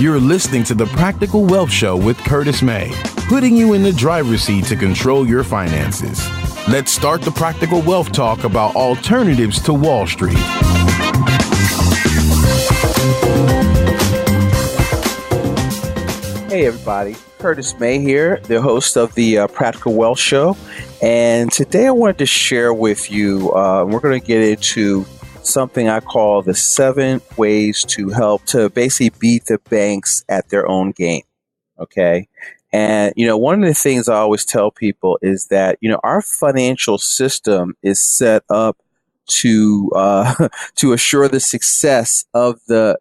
You're listening to the Practical Wealth Show with Curtis May, putting you in the driver's seat to control your finances. Let's start the Practical Wealth Talk about alternatives to Wall Street. Hey everybody, Curtis May here, the host of the Practical Wealth Show. And today I wanted to share with you, we're going to get into something I call the 7 ways to help to basically beat the banks at their own game. Okay. And, one of the things I always tell people is that, our financial system is set up to to assure the success of the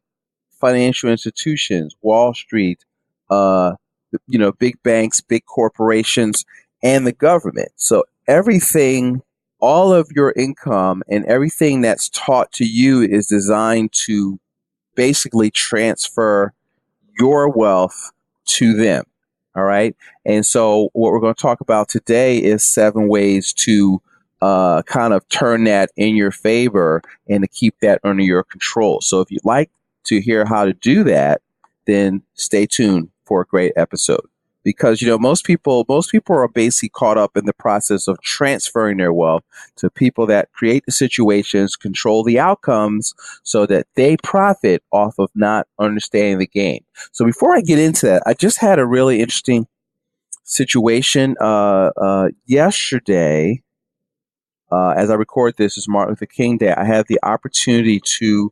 financial institutions, Wall Street, big banks, big corporations, and the government. So everything, all of your income and everything that's taught to you is designed to basically transfer your wealth to them. All right. And so what we're going to talk about today is 7 ways to kind of turn that in your favor and to keep that under your control. So if you'd like to hear how to do that, then stay tuned for a great episode. Because, most people are basically caught up in the process of transferring their wealth to people that create the situations, control the outcomes so that they profit off of not understanding the game. So before I get into that, I just had a really interesting situation yesterday. As I record this is Martin Luther King Day. I had the opportunity to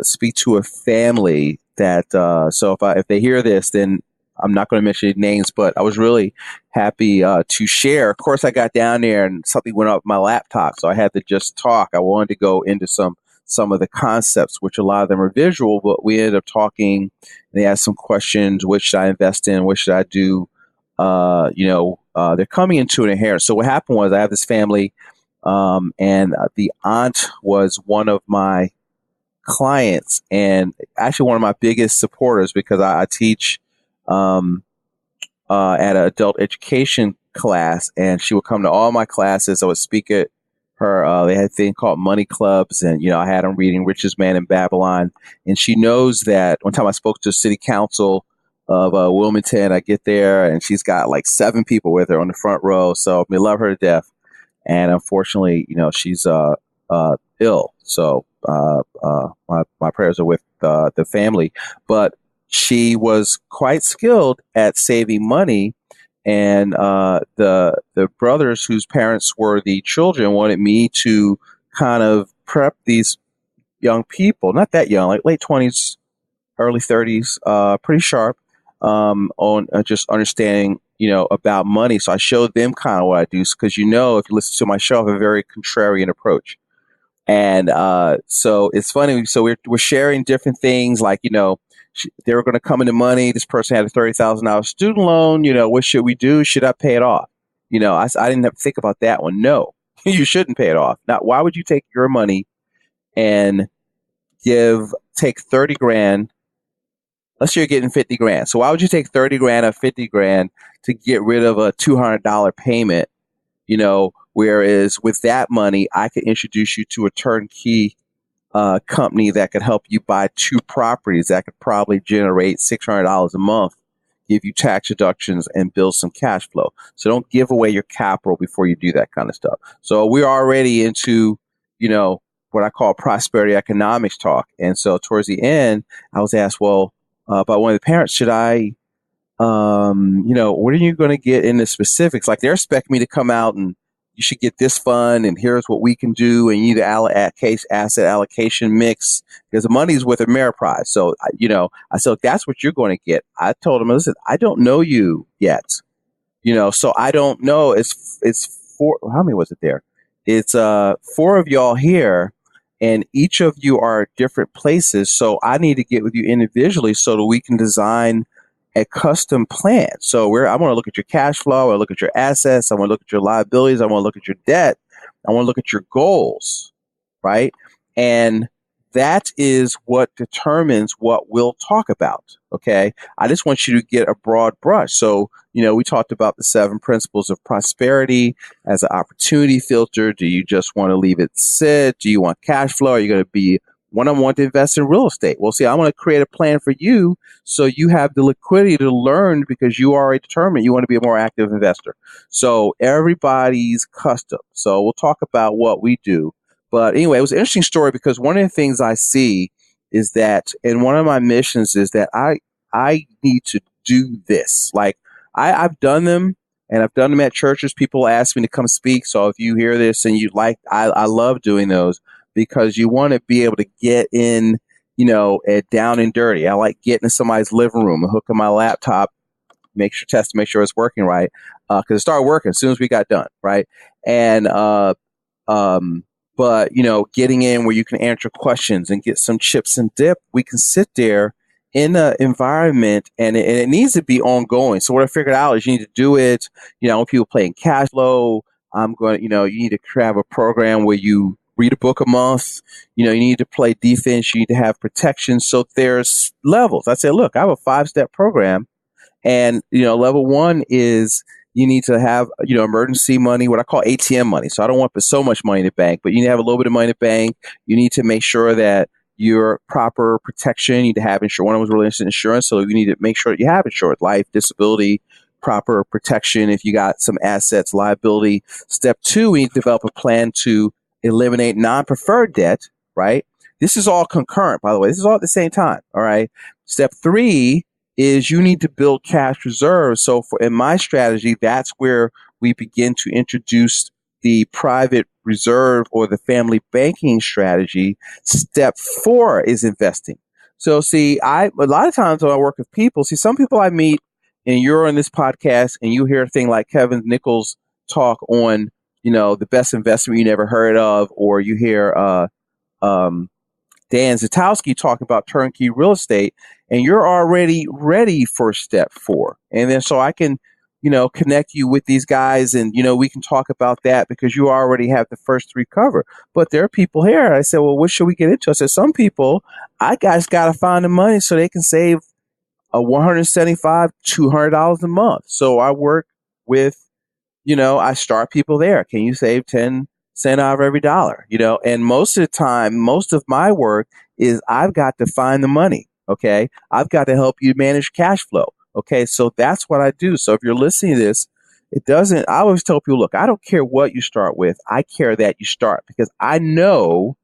speak to a family that, so if they hear this, then I'm not going to mention names, but I was really happy to share. Of course, I got down there and something went up my laptop, so I had to just talk. I wanted to go into some of the concepts, which a lot of them are visual, but we ended up talking. And they asked some questions: what should I invest in? What should I do? They're coming into an inheritance. So what happened was I have this family, and the aunt was one of my clients, and actually one of my biggest supporters because I teach at an adult education class, and she would come to all my classes. I would speak at her. They had a thing called money clubs, and I had them reading Richest Man in Babylon. And she knows that. One time I spoke to city council of Wilmington. I get there, and she's got like 7 people with her on the front row. So we love her to death, and unfortunately, she's ill. So my prayers are with the family, but she was quite skilled at saving money, and the brothers whose parents were the children wanted me to kind of prep these young people, not that young, like late 20s, early 30s, pretty sharp on just understanding, about money. So I showed them kind of what I do because, if you listen to my show, I have a very contrarian approach. And so it's funny. So we're sharing different things like, they were going to come into money. This person had a $30,000 student loan. What should we do? Should I pay it off? I didn't have to think about that one. No, you shouldn't pay it off. Now, why would you take your money and take 30 grand? Let's say you're getting 50 grand. So why would you take 30 grand or 50 grand to get rid of a $200 payment? Whereas with that money, I could introduce you to a turnkey company that could help you buy 2 properties that could probably generate $600 a month, give you tax deductions, and build some cash flow. So don't give away your capital before you do that kind of stuff. So we're already into, what I call prosperity economics talk. And so towards the end, I was asked, well, by one of the parents, should I, what are you going to get into specifics? Like they're expecting me to come out and you should get this fund, and here's what we can do, and you need to asset allocation mix because the money's with Ameriprise. So, I said, that's what you're going to get. I told him, listen, I don't know you yet, so I don't know. It's 4. How many was it there? It's 4 of y'all here, and each of you are different places. So I need to get with you individually so that we can design a custom plan. So I want to look at your cash flow. I want to look at your assets. I want to look at your liabilities. I want to look at your debt. I want to look at your goals, right? And that is what determines what we'll talk about, okay? I just want you to get a broad brush. So, we talked about the 7 principles of prosperity as an opportunity filter. Do you just want to leave it sit? Do you want cash flow? Are you going to be One of them want to invest in real estate. Well, see, I want to create a plan for you so you have the liquidity to learn because you already determined you want to be a more active investor. So everybody's custom. So we'll talk about what we do. But anyway, it was an interesting story because one of the things I see is that, and one of my missions is that I need to do this. Like I've done them, and I've done them at churches. People ask me to come speak. So if you hear this and you like, I love doing those because you want to be able to get in, down and dirty. I like getting in somebody's living room and hooking my laptop, make sure it's working right. Cause it started working as soon as we got done. Right. And, but getting in where you can answer questions and get some chips and dip, we can sit there in the environment, and it needs to be ongoing. So what I figured out is you need to do it, when people playing cash flow, you need to have a program where you read a book a month, you need to play defense, you need to have protection. So there's levels. I said, look, I have a 5-step program, and, level 1 is you need to have, emergency money, what I call ATM money. So I don't want to put so much money in the bank, but you need to have a little bit of money in the bank. You need to make sure that your proper protection. You need to have insurance. One of them was really interested in insurance, so you need to make sure that you have insurance, life, disability, proper protection. If you got some assets, liability. Step 2, we need to develop a plan to eliminate non-preferred debt. Right. This is all concurrent, by the way. This is all at the same time. All right. Step 3 is you need to build cash reserves. So in my strategy, that's where we begin to introduce the private reserve or the family banking strategy. Step 4 is investing. So see, a lot of times when I work with people, some people I meet, and you're on this podcast and you hear a thing like Kevin Nichols talk on, the best investment you never heard of, or you hear Dan Zatowski talking about turnkey real estate, and you're already ready for step 4. And then so I can, connect you with these guys, and, we can talk about that because you already have the first 3 covered. But there are people here. I said, well, what should we get into? I said, some people, I guys got to find the money so they can save a $175, $200 a month. So I work with, I start people there. Can you save 10 cents out of every dollar? And most of the time, most of my work is I've got to find the money. Okay. I've got to help you manage cash flow. Okay. So that's what I do. So if you're listening to this, I always tell people, look, I don't care what you start with. I care that you start because I know,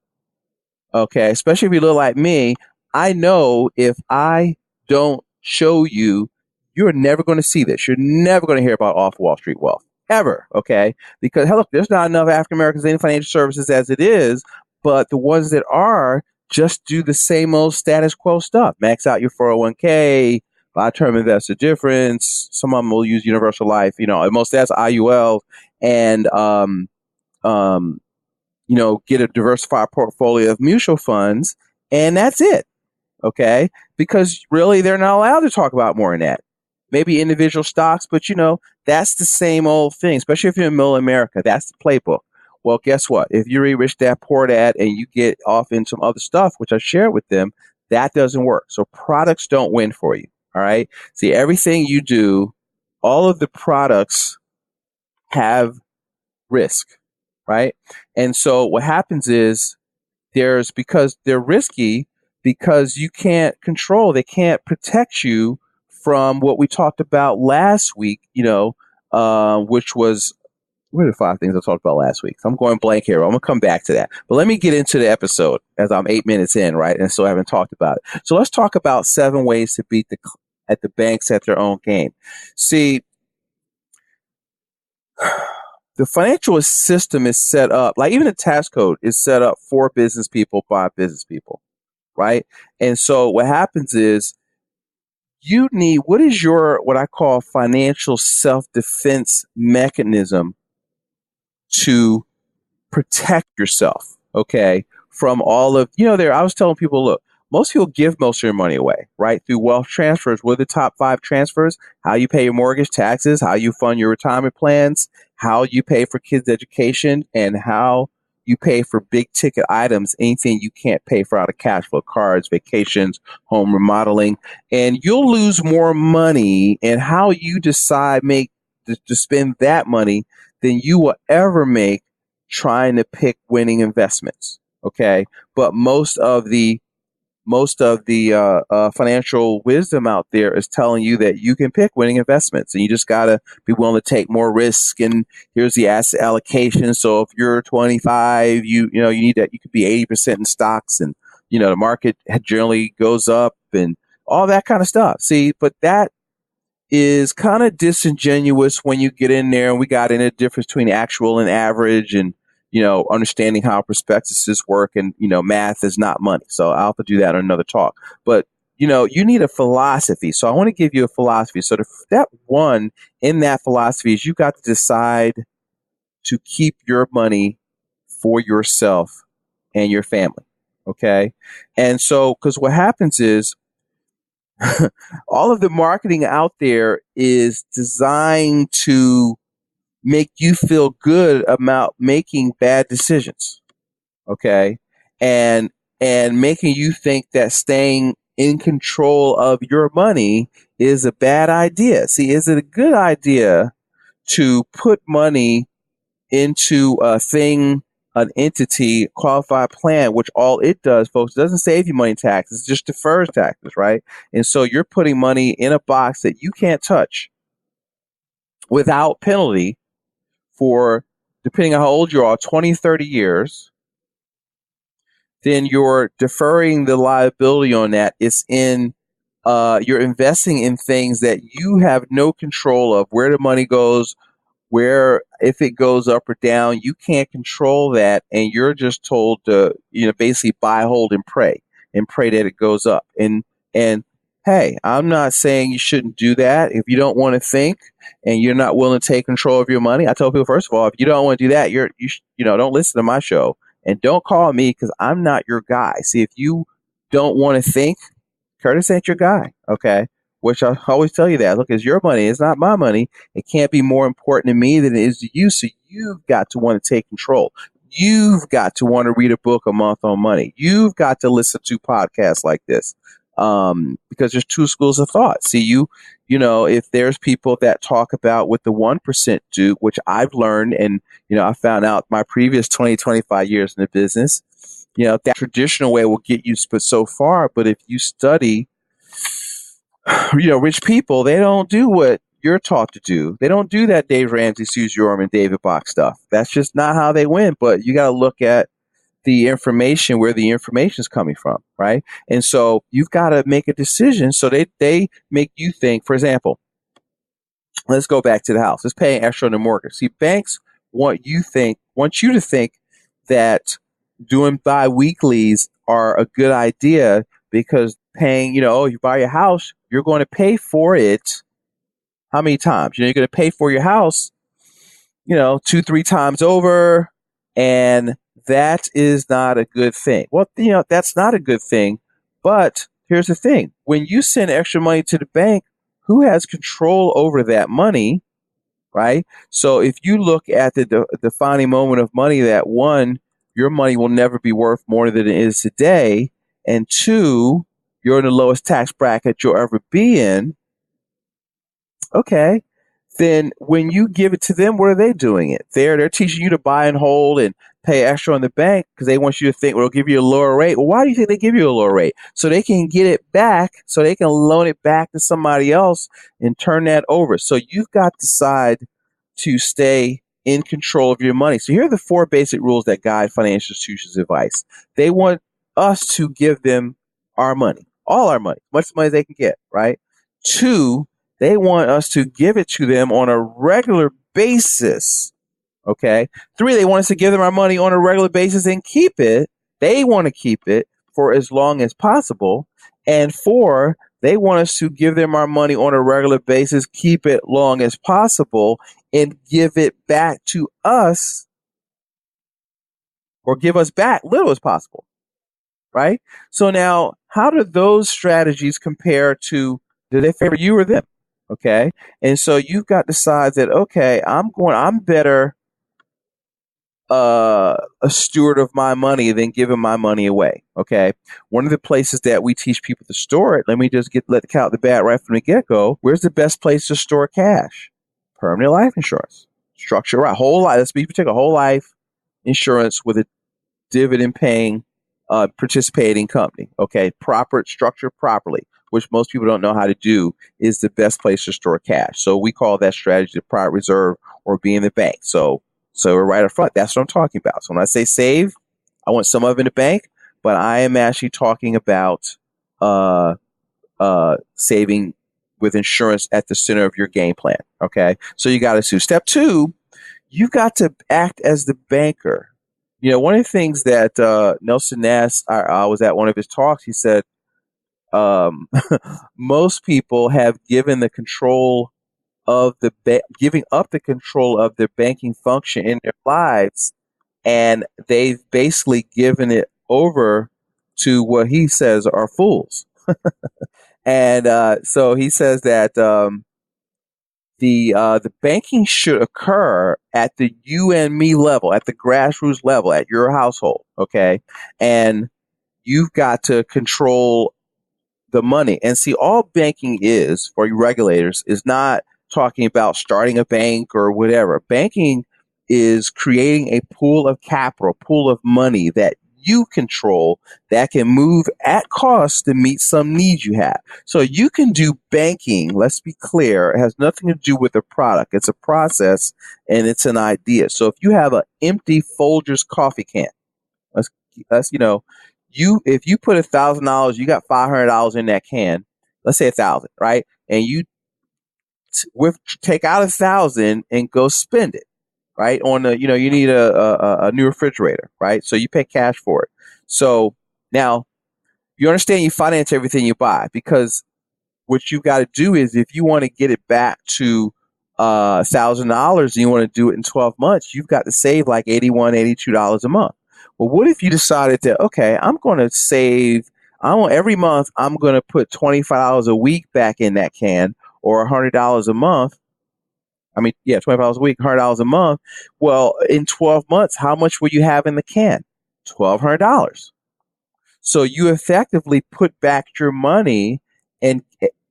okay, especially if you look like me, I know if I don't show you, you're never going to see this. You're never going to hear about off Wall Street wealth ever. Okay. Because hell, look, there's not enough African Americans in financial services as it is, but the ones that are just do the same old status quo stuff. Max out your 401k, buy term investor difference. Some of them will use universal life, most that's IUL, and, get a diversified portfolio of mutual funds, and that's it. Okay. Because really they're not allowed to talk about more than that. Maybe individual stocks, but that's the same old thing, especially if you're in middle America. That's the playbook. Well, guess what? If you read Rich Dad Poor Dad and you get off in some other stuff, which I share with them, that doesn't work. So products don't win for you. All right. See, everything you do, all of the products have risk. Right. And so what happens is because they're risky, because you can't control, they can't protect you from what we talked about last week, which was, what are the 5 things I talked about last week? So I'm going blank here. I'm going to come back to that. But let me get into the episode as I'm 8 minutes in, right? And still haven't talked about it. So let's talk about 7 ways to beat the banks at their own game. See, the financial system is set up, like even the tax code is set up for business people by business people, right? And so what happens is what is your, what I call financial self-defense mechanism to protect yourself, okay, from all of, I was telling people, look, most people give most of their money away, right? Through wealth transfers. What are the top 5 transfers? How you pay your mortgage, taxes, how you fund your retirement plans, how you pay for kids' education, and how you pay for big ticket items, anything you can't pay for out of cash flow, cards, vacations, home remodeling. And you'll lose more money in how you decide to spend that money than you will ever make trying to pick winning investments. Okay. But most of the financial wisdom out there is telling you that you can pick winning investments, and you just got to be willing to take more risk. And here's the asset allocation. So if you're 25, you need that. You could be 80% in stocks, and the market generally goes up and all that kind of stuff. See, but that is kind of disingenuous when you get in there, and we got in a difference between actual and average, and understanding how prospectuses work, and math is not money. So I'll have to do that on another talk. But you need a philosophy. So I want to give you a philosophy. So the step one in that philosophy is you got to decide to keep your money for yourself and your family. Okay. And so, because what happens is all of the marketing out there is designed to make you feel good about making bad decisions. Okay. And making you think that staying in control of your money is a bad idea. See, is it a good idea to put money into a thing, an entity, qualified plan, which all it does, folks, doesn't save you money in taxes, it just defers taxes, right? And so you're putting money in a box that you can't touch without penalty for, depending on how old you are, 20, 30 years. Then you're deferring the liability on that. It's in, you're investing in things that you have no control of, where the money goes, where if it goes up or down, you can't control that, and you're just told to basically buy, hold, and pray that it goes up. And hey, I'm not saying you shouldn't do that if you don't want to think and you're not willing to take control of your money. I tell people, first of all, if you don't want to do that, don't listen to my show, and don't call me, because I'm not your guy. See, if you don't want to think, Curtis ain't your guy. Okay. Which I always tell you that. Look, it's your money. It's not my money. It can't be more important to me than it is to you. So you've got to want to take control. You've got to want to read a book a month on money. You've got to listen to podcasts like this, because there's two schools of thought. See, if there's people that talk about what the 1% do, which I've learned, and, I found out my previous 20, 25 years in the business, that traditional way will get you so far. But if you study, rich people, they don't do what you're taught to do. They don't do that Dave Ramsey, Suze Orman, David Bach stuff. That's just not how they win. But you got to look at the information, where the information is coming from, right? And so you've got to make a decision. So they make you think. For example, let's go back to the house. Let's pay extra on the mortgage. See, banks want you to think that doing bi-weeklies are a good idea, because paying, you buy your house, you're going to pay for it how many times? You're going to pay for your house, 2, 3 times over, and that is not a good thing. Well, that's not a good thing, but here's the thing. When you send extra money to the bank, who has control over that money, right? So if you look at the defining moment of money, that one, your money will never be worth more than it is today, and two, you're in the lowest tax bracket you'll ever be in. Okay. Then when you give it to them, what are they doing it? They're teaching you to buy and hold and pay extra on the bank, because they want you to think, well, they'll give you a lower rate. Well, why do you think they give you a lower rate? So they can get it back, so they can loan it back to somebody else and turn that over. So you've got to decide to stay in control of your money. So here are the 4 basic rules that guide financial institutions' advice. They want us to give them our money, all our money, as much money as they can get, right? 2, they want us to give it to them on a regular basis. Okay. 3, they want us to give them our money on a regular basis and keep it. They want to keep it for as long as possible. And 4, they want us to give them our money on a regular basis, keep it long as possible, and give it back to us, or give us back little as possible. Right? So now, how do those strategies compare to, do they favor you or them? Okay. And so you've got to decide that, okay, I'm better a steward of my money than giving my money away. Okay. One of the places that we teach people to store it, let me just let the cat out the bag right from the get-go. Where's the best place to store cash? Permanent life insurance. Structure, right? Whole life. Let's be particular. Whole life insurance with a dividend paying participating company. Okay, proper structured properly, which most people don't know how to do, is the best place to store cash. So we call that strategy the private reserve or being the bank. So we're right up front. That's what I'm talking about. So when I say save, I want some of it in the bank, but I am actually talking about uh, saving with insurance at the center of your game plan. Okay, so you got to do step two. You've got to act as the banker. One of the things that Nelson Nass, I was at one of his talks. He said um, most people have given the control of giving up the control of their banking function in their lives, and they've basically given it over to what he says are fools. And so he says that the banking should occur at the you and me level, at the grassroots level, at your household. Okay, and you've got to control the money. And see, all banking is for you regulators is not talking about starting a bank or whatever. Banking is creating a pool of capital, pool of money that you control that can move at cost to meet some needs you have. So you can do banking, let's be clear, it has nothing to do with a product. It's a process and it's an idea. So if you have an empty Folgers coffee can, let's if you put $1,000, you got $500 in that can. Let's say 1,000, right? And you take out 1,000 and go spend it, right? On you need a new refrigerator, right? So you pay cash for it. So now you understand you finance everything you buy, because what you got to do is, if you want to get it back to $1,000 and you want to do it in 12 months, you've got to save like $81, $82 a month. Well, what if you decided to, okay, I'm going to save, every month I'm going to put $25 a week back in that can, or $100 a month. I mean, yeah, $25 a week, $100 a month. Well, in 12 months, how much will you have in the can? $1,200. So you effectively put back your money and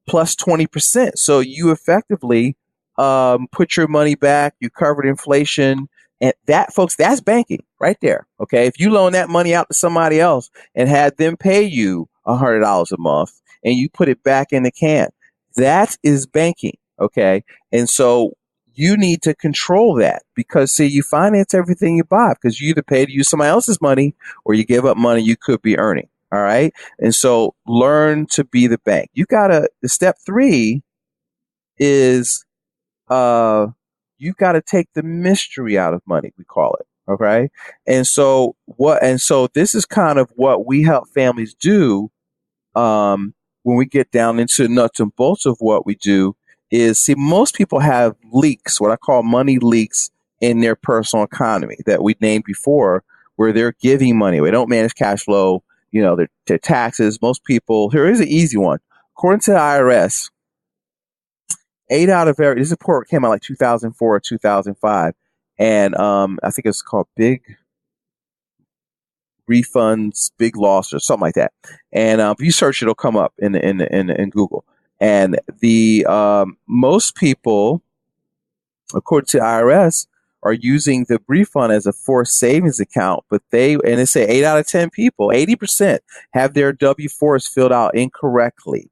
plus 20%. So you effectively put your money back. You covered inflation. And that, folks, that's banking right there. Okay. If you loan that money out to somebody else and had them pay you $100 a month and you put it back in the can, that is banking. Okay. And so you need to control that, because, see, you finance everything you buy because you either pay to use somebody else's money or you give up money you could be earning. All right. And so learn to be the bank. The step three is you've got to take the mystery out of money, we call it. Okay. And so this is kind of what we help families do when we get down into the nuts and bolts of what we do. Is, see, most people have leaks, what I call money leaks, in their personal economy that we named before, where they're giving money. They don't manage cash flow, their taxes. Most people, here is an easy one. According to the IRS, this report came out like 2004 or 2005. And I think it's called Big Refunds, Big Loss, or something like that. And if you search, it'll come up in Google. And the most people, according to IRS, are using the refund as a forced savings account, but they say 8 out of 10 people, 80%, have their W-4s filled out incorrectly,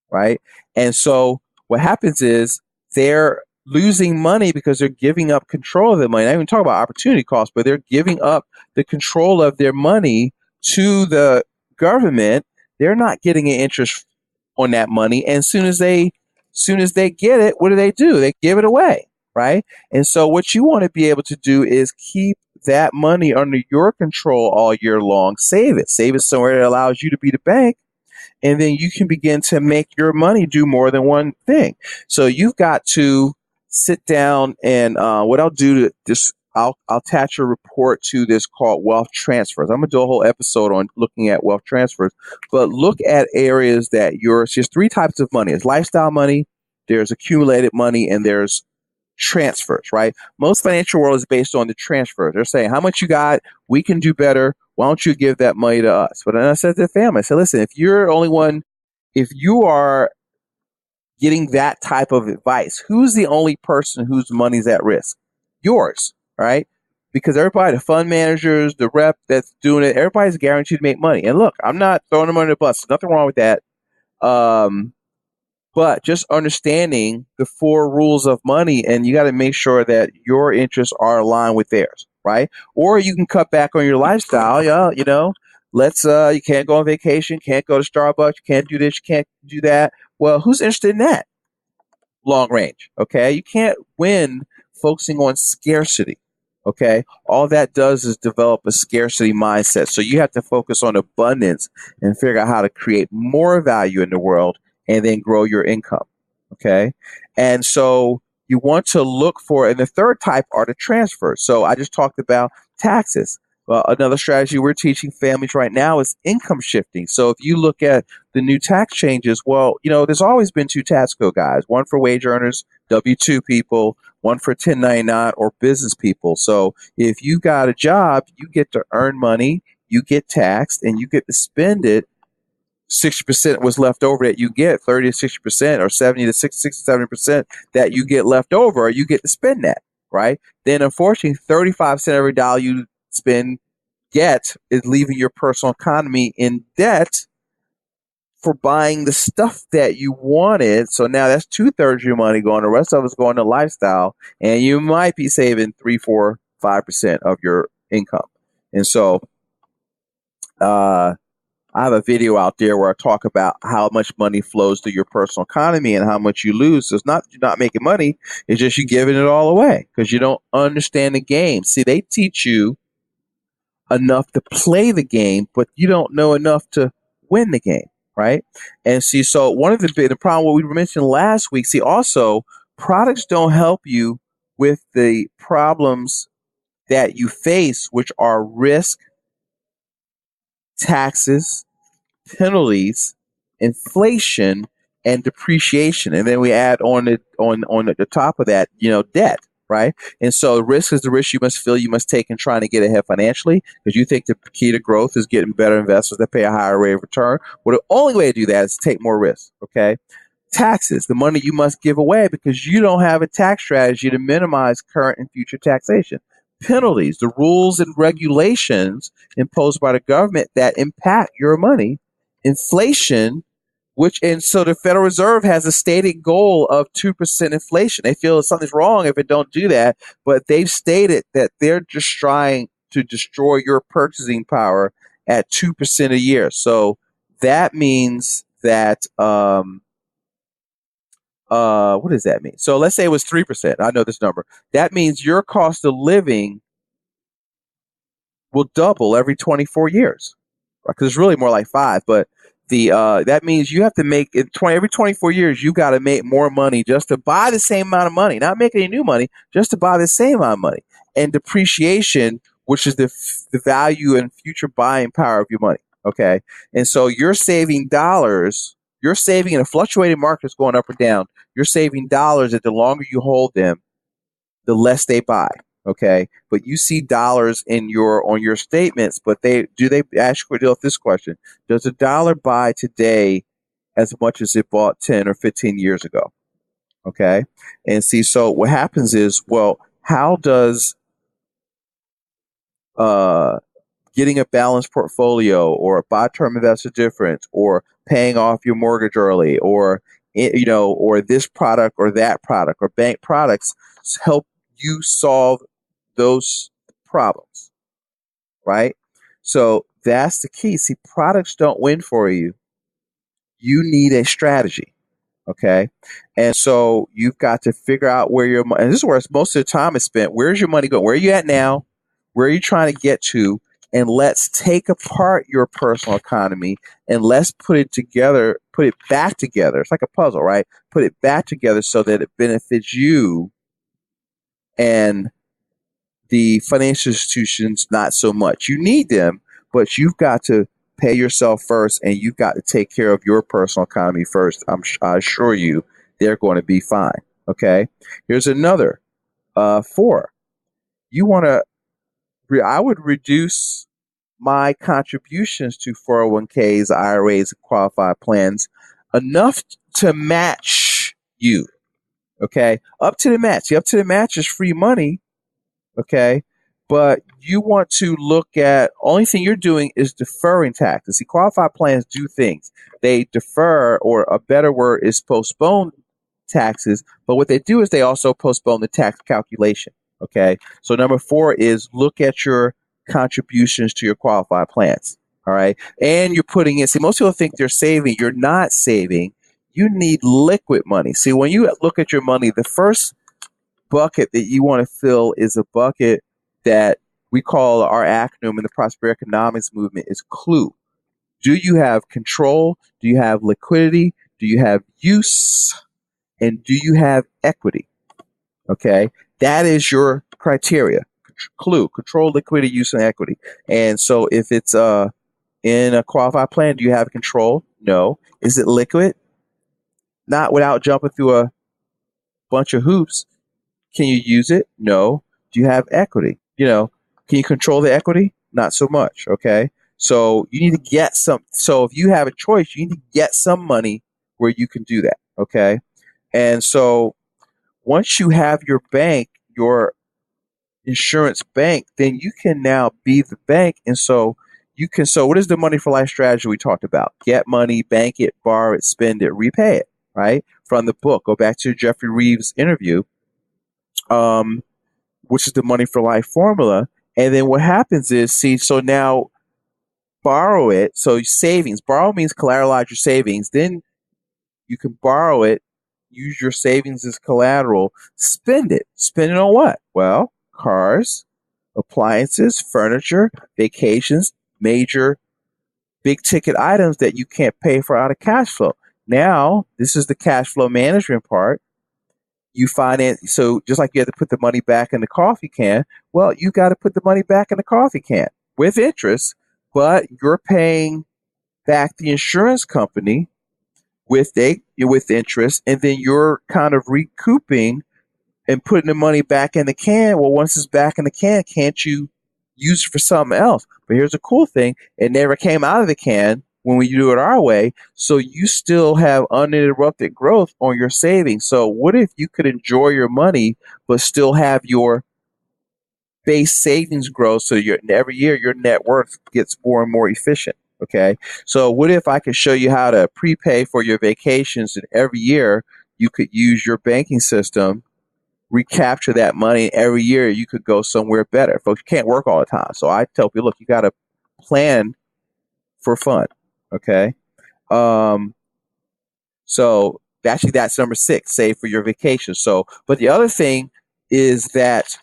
right? And so what happens is they're losing money because they're giving up control of their money. I even talk about opportunity costs, but they're giving up the control of their money to the government. They're not getting an interest on that money, and as soon as they get it, what do? They give it away, right? And so what you want to be able to do is keep that money under your control all year long. Save it somewhere that allows you to be the bank, and then you can begin to make your money do more than one thing. So you've got to sit down, and what I'll do to this, I'll attach a report to this called wealth transfers. I'm gonna do a whole episode on looking at wealth transfers, but look at areas that there's three types of money. There's lifestyle money, there's accumulated money, and there's transfers, right? Most financial world is based on the transfers. They're saying, how much you got? We can do better. Why don't you give that money to us? But then I said to the family, I said, listen, if you are getting that type of advice, who's the only person whose money's at risk? Yours, right? because everybody, the fund managers, the rep that's doing it, everybody's guaranteed to make money. And look, I'm not throwing them under the bus. There's nothing wrong with that. But just understanding the four rules of money, and you got to make sure that your interests are aligned with theirs, right? Or you can cut back on your lifestyle. Yeah, let's you can't go on vacation, can't go to Starbucks, you can't do this, you can't do that. Well, who's interested in that? Long range, okay? You can't win focusing on scarcity, okay? All that does is develop a scarcity mindset. So you have to focus on abundance and figure out how to create more value in the world and then grow your income, okay? And so you want to look for, and the third type are the transfers. So I just talked about taxes. Well, another strategy we're teaching families right now is income shifting. So if you look at the new tax changes, well, there's always been two tax code, guys. One for wage earners, W-2 people, one for 1099 or business people. So if you got a job, you get to earn money, you get taxed, and you get to spend it. 60% was left over that you get, 30 to 60% or 70 to 60, 70% that you get left over, you get to spend that, right? Then unfortunately, 35% of every dollar you get is leaving your personal economy in debt for buying the stuff that you wanted. So now that's 2/3 of your money going. The rest of it's going to lifestyle, and you might be saving 3, 4, 5% of your income. And so, I have a video out there where I talk about how much money flows through your personal economy and how much you lose. So it's not you're not making money; it's just you giving it all away because you don't understand the game. See, they teach you enough to play the game, but you don't know enough to win the game, right? And see, so one of the problem what we mentioned last week. See, also products don't help you with the problems that you face, which are risk, taxes, penalties, inflation, and depreciation. And then we add on the top of that, debt, right? And so risk is the risk you must take in trying to get ahead financially because you think the key to growth is getting better investors that pay a higher rate of return. Well, the only way to do that is to take more risk, okay? Taxes, the money you must give away because you don't have a tax strategy to minimize current and future taxation. Penalties, the rules and regulations imposed by the government that impact your money. Inflation, and so the Federal Reserve has a stated goal of 2% inflation. They feel something's wrong if it don't do that, but they've stated that they're just trying to destroy your purchasing power at 2% a year. So that means that what does that mean? So let's say it was 3%. I know this number. That means your cost of living will double every 24 years. Because it's really more like 5, but that means you have to make it every 24 years. You got to make more money just to buy the same amount of money, not make any new money, just to buy the same amount of money. And depreciation, which is the value and future buying power of your money. Okay, and so you're saving dollars. You're saving in a fluctuating market that's going up or down. You're saving dollars that the longer you hold them, the less they buy. Okay, but you see dollars on your statements, but they ask you this question: does a dollar buy today as much as it bought 10 or 15 years ago? Okay, and see, so what happens is, well, how does getting a balanced portfolio or a buy term investor difference or paying off your mortgage early or or this product or that product or bank products help you solve those problems, right? So that's the key. See, products don't win for you. You need a strategy, okay? And so you've got to figure out where your money, and this is where most of the time is spent. Where's your money going? Where are you at now? Where are you trying to get to? And let's take apart your personal economy and let's put it back together. It's like a puzzle, right? Put it back together so that it benefits you and the financial institutions not so much. You need them, but you've got to pay yourself first and you've got to take care of your personal economy first. I assure you they're going to be fine. Okay. Here's another 4. I would reduce my contributions to 401ks, IRAs, qualified plans enough to match you. Okay. Up to the match. See, up to the match is free money. Okay. but you want to look at, only thing you're doing is deferring taxes. See, qualified plans do things. They defer, or a better word is postpone taxes, but what they do is they also postpone the tax calculation. Okay. So number four is look at your contributions to your qualified plans. All right. And you're putting in, see, most people think they're saving. You're not saving. You need liquid money. See, when you look at your money, the first bucket that you want to fill is a bucket that we call, our acronym in the prosperity economics movement is CLUE. Do you have control? Do you have liquidity? Do you have use? And do you have equity? Okay, that is your criteria. CLUE: control, liquidity, use, and equity. And so if it's in a qualified plan, do you have control? No. Is it liquid? Not without jumping through a bunch of hoops. Can you use it? No. Do you have equity? Can you control the equity? Not so much. Okay. So you need to get some. So if you have a choice, you need to get some money where you can do that. Okay. And so once you have your bank, your insurance bank, then you can now be the bank. And so so what is the money for life strategy we talked about? Get money, bank it, borrow it, spend it, repay it, right? From the book. Go back to Jeffrey Reeves' interview, which is the money for life formula. And then what happens is, see, so now borrow it. So savings, borrow means collateralize your savings. Then you can borrow it, use your savings as collateral, spend it. Spend it on what? Well, cars, appliances, furniture, vacations, major big ticket items that you can't pay for out of cash flow. Now, this is the cash flow management part. You finance, so just like you have to put the money back in the coffee can, well, you got to put the money back in the coffee can with interest, but you're paying back the insurance company with interest, and then you're kind of recouping and putting the money back in the can. Well, once it's back in the can, can't you use it for something else? But here's the cool thing: it never came out of the can when we do it our way. So you still have uninterrupted growth on your savings. So what if you could enjoy your money but still have your base savings grow, so every year your net worth gets more and more efficient? Okay. So what if I could show you how to prepay for your vacations, and every year you could use your banking system, recapture that money, and every year you could go somewhere better. Folks, you can't work all the time. So I tell people, look, you got to plan for fun. Okay. So actually that's number 6, save for your vacation. So, but the other thing is that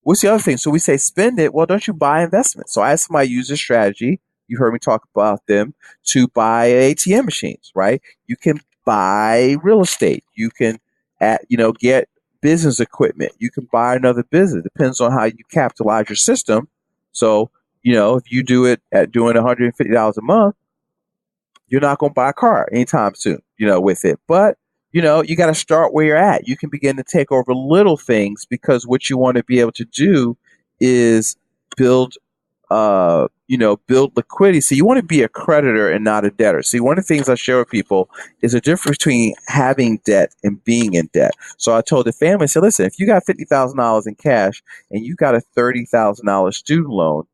what's the other thing? So we say spend it. Well, don't you buy investments? So I had somebody use this strategy. You heard me talk about them, to buy ATM machines, right? You can buy real estate. You can, get business equipment. You can buy another business. Depends on how you capitalize your system. So, if you do it at doing $150 a month, you're not going to buy a car anytime soon, with it. But, you got to start where you're at. You can begin to take over little things, because what you want to be able to do is build, build liquidity. So you want to be a creditor and not a debtor. See, one of the things I share with people is a difference between having debt and being in debt. So I told the family, I said, listen, if you got $50,000 in cash and you got a $30,000 student loan,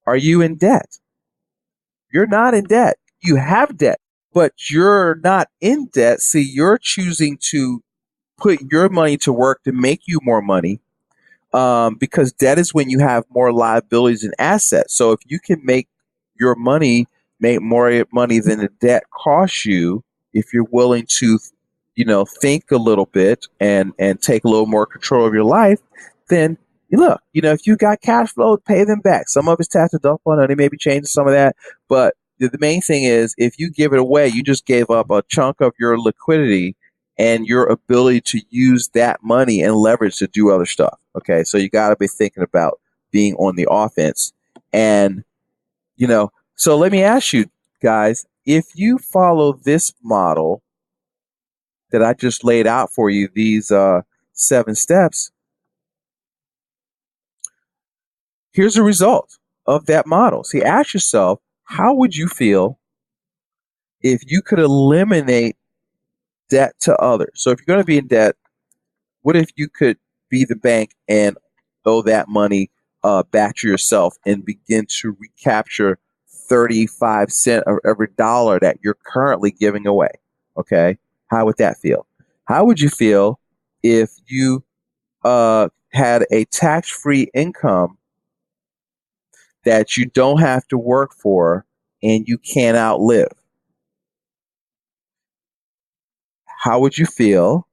are you in debt? You're not in debt. You have debt, but you're not in debt. See, you're choosing to put your money to work to make you more money, because debt is when you have more liabilities and assets. So if you can make your money make more money than the debt costs you, if you're willing to, think a little bit and take a little more control of your life, then look, if you got cash flow, pay them back. Some of it's tax deductible, and they may be changing some of that, but the main thing is, if you give it away, you just gave up a chunk of your liquidity and your ability to use that money and leverage to do other stuff. Okay, so you got to be thinking about being on the offense. And, so let me ask you guys, if you follow this model that I just laid out for you, these 7 steps, here's the result of that model. See, ask yourself, how would you feel if you could eliminate debt to others? So if you're going to be in debt, what if you could be the bank and owe that money back to yourself and begin to recapture 35 cents of every dollar that you're currently giving away. Okay. How would that feel? How would you feel if you had a tax-free income that you don't have to work for and you can't outlive? How would you feel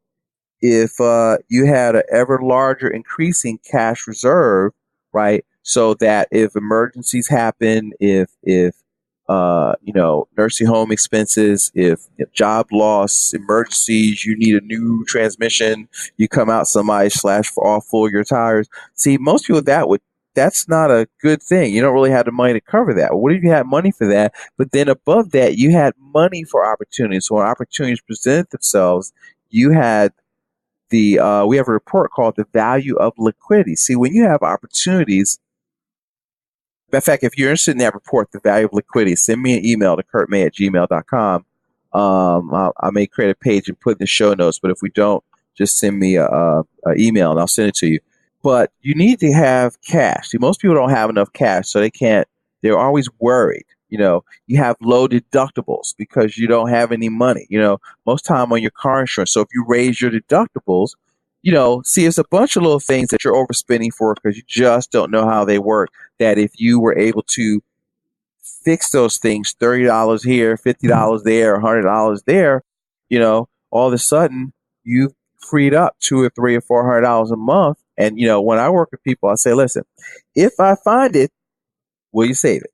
if you had an ever larger increasing cash reserve, right? So that if emergencies happen, if nursing home expenses, if job loss, emergencies, you need a new transmission, you come out somebody slash for all full your tires. See, most people that's not a good thing. You don't really have the money to cover that. What if you had money for that? But then above that, you had money for opportunities. So when opportunities presented themselves, you had we have a report called the value of liquidity. See, when you have opportunities, in fact, if you're interested in that report, the value of liquidity, send me an email to kurtmay@gmail.com. I may create a page and put in the show notes, but if we don't, just send me a email and I'll send it to you. But you need to have cash. See, most people don't have enough cash, so they're always worried. You have low deductibles because you don't have any money, most time on your car insurance. So if you raise your deductibles, see, it's a bunch of little things that you're overspending for because you just don't know how they work. That if you were able to fix those things, $30 here, $50 there, $100 there, all of a sudden you've freed up $200 or $300 or $400 a month. And, when I work with people, I say, listen, if I find it, will you save it?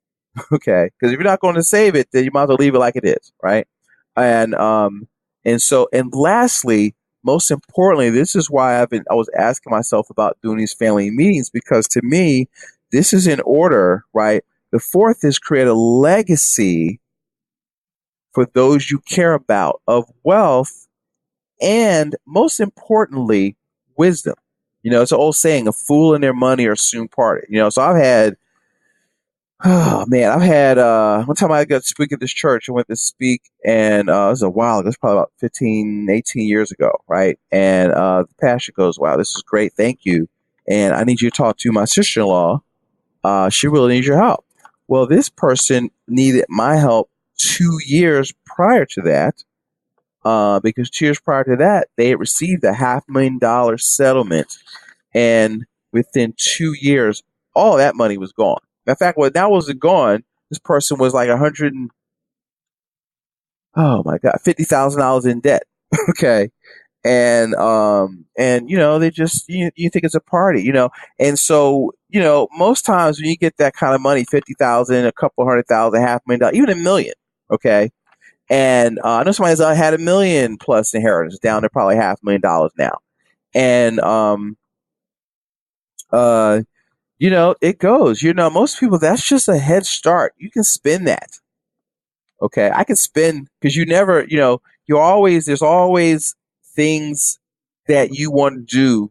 Okay. Because if you're not going to save it, then you might as well leave it like it is. Right. And lastly, most importantly, this is why I was asking myself about doing these family meetings, because to me, this is in order, right? The fourth is create a legacy for those you care about of wealth and, most importantly, wisdom. It's an old saying, a fool and their money are soon parted. So I've had one time I got to speak at this church. I went to speak, and it was a while ago. It was probably about 15, 18 years ago, right? And the pastor goes, wow, this is great. Thank you. And I need you to talk to my sister-in-law. She really needs your help. Well, this person needed my help 2 years prior to that, because 2 years prior to that, they had received a $500,000 settlement. And within 2 years, all that money was gone. In fact, when that wasn't gone, this person was like $50,000 in debt. Okay. And they just, you think it's a party, and so, most times when you get that kind of money, 50,000, a couple $100,000, $500,000, even $1 million. Okay. And I know somebody's had $1 million plus inheritance, down to probably $500,000 now. And it goes, most people, that's just a head start. You can spend that. Okay. I can spend, because there's always things that you want to do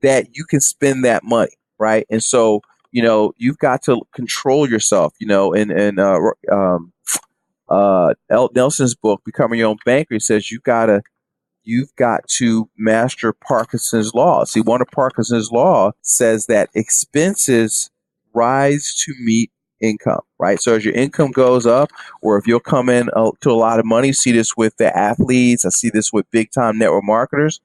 that you can spend that money. Right. And so, you've got to control yourself, and Nelson's book, Becoming Your Own Banker, he says you've got to master Parkinson's law. See, one of Parkinson's law says that expenses rise to meet income, right? So as your income goes up, or if you'll come in to a lot of money, see this with the athletes, I see this with big time network marketers,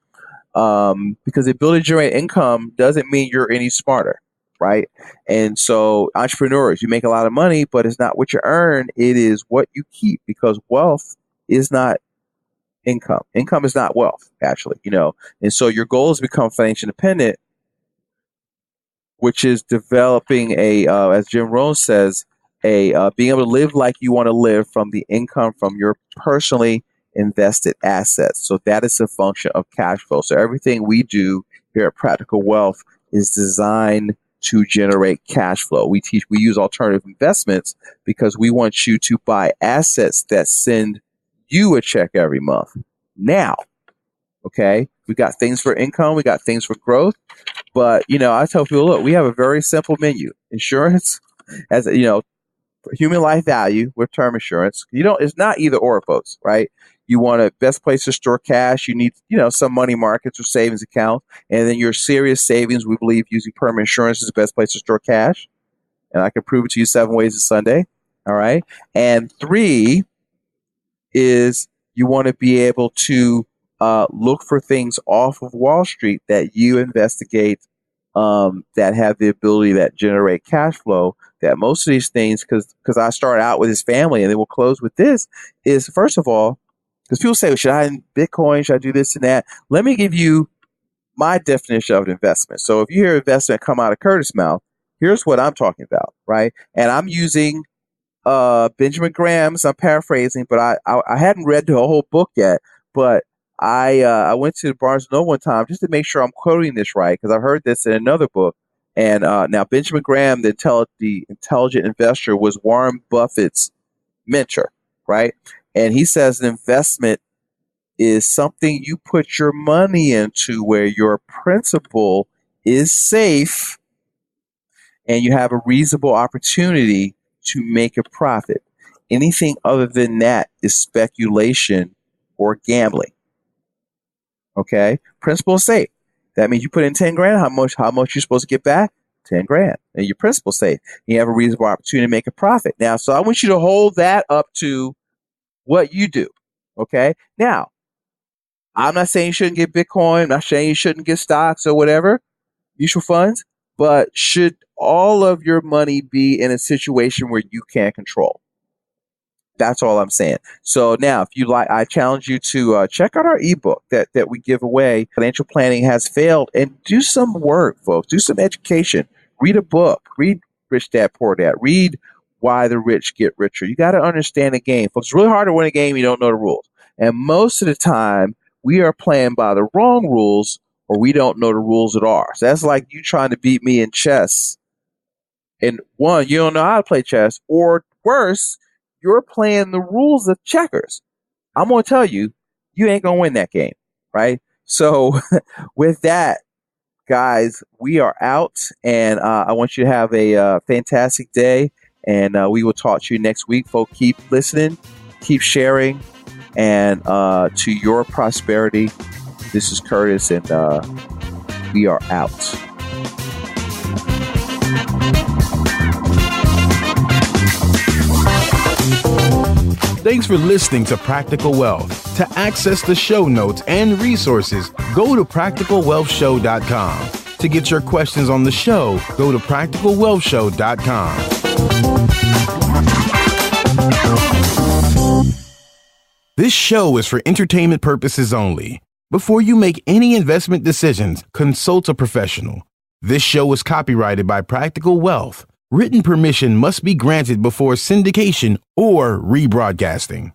because the ability to generate income doesn't mean you're any smarter, right? And so entrepreneurs, you make a lot of money, but it's not what you earn, it is what you keep, because wealth is not income. Income is not wealth, actually, and so your goal is to become financially independent, which is developing as Jim Rohn says, being able to live like you want to live from the income from your personally invested assets. So that is a function of cash flow. So everything we do here at Practical Wealth is designed to generate cash flow. We use alternative investments because we want you to buy assets that send you a check every month. Now, okay, we got things for income, we got things for growth, but I tell people, look, we have a very simple menu. Insurance, as human life value with term insurance. It's not either or, folks, right? You want a best place to store cash. You need, some money markets or savings accounts. And then your serious savings, we believe using permanent insurance is the best place to store cash. And I can prove it to you 7 ways a Sunday. All right. And 3 is you want to be able to look for things off of Wall Street that you investigate that have the ability that generate cash flow. That most of these things, because I start out with his family and then we'll close with this, is first of all, because people say, well, should I in Bitcoin? Should I do this and that? Let me give you my definition of an investment. So if you hear investment come out of Curtis' mouth, here's what I'm talking about, right? And I'm using Benjamin Graham's, I'm paraphrasing, but I hadn't read the whole book yet, but I went to Barnes & Noble one time just to make sure I'm quoting this right, because I've heard this in another book. And now Benjamin Graham, the intelligent investor, was Warren Buffett's mentor, right? And he says an investment is something you put your money into where your principal is safe and you have a reasonable opportunity to make a profit. Anything other than that is speculation or gambling. Okay? Principal is safe. That means you put in 10 grand, how much you're supposed to get back? 10 grand. And your principal is safe. You have a reasonable opportunity to make a profit. Now, so I want you to hold that up to what you do. Okay? Now, I'm not saying you shouldn't get Bitcoin. I'm not saying you shouldn't get stocks or whatever, mutual funds, but should all of your money be in a situation where you can't control? That's all I'm saying. So now, if you like, I challenge you to check out our ebook that we give away. Financial Planning Has Failed, and do some work, folks. Do some education. Read a book. Read Rich Dad Poor Dad. Read Why the Rich Get Richer. You got to understand the game, folks. It's really hard to win a game you don't know the rules. And most of the time, we are playing by the wrong rules, or we don't know the rules at all. So that's like you trying to beat me in chess. And one, you don't know how to play chess, or worse, you're playing the rules of checkers. I'm going to tell you, you ain't going to win that game, right? So with that, guys, we are out, and I want you to have a fantastic day, and we will talk to you next week. Folks, keep listening, keep sharing, and to your prosperity. This is Curtis, and we are out. Thanks for listening to Practical Wealth. To access the show notes and resources, go to practicalwealthshow.com. To get your questions on the show, go to practicalwealthshow.com. This show is for entertainment purposes only. Before you make any investment decisions, consult a professional. This show is copyrighted by Practical Wealth. Written permission must be granted before syndication or rebroadcasting.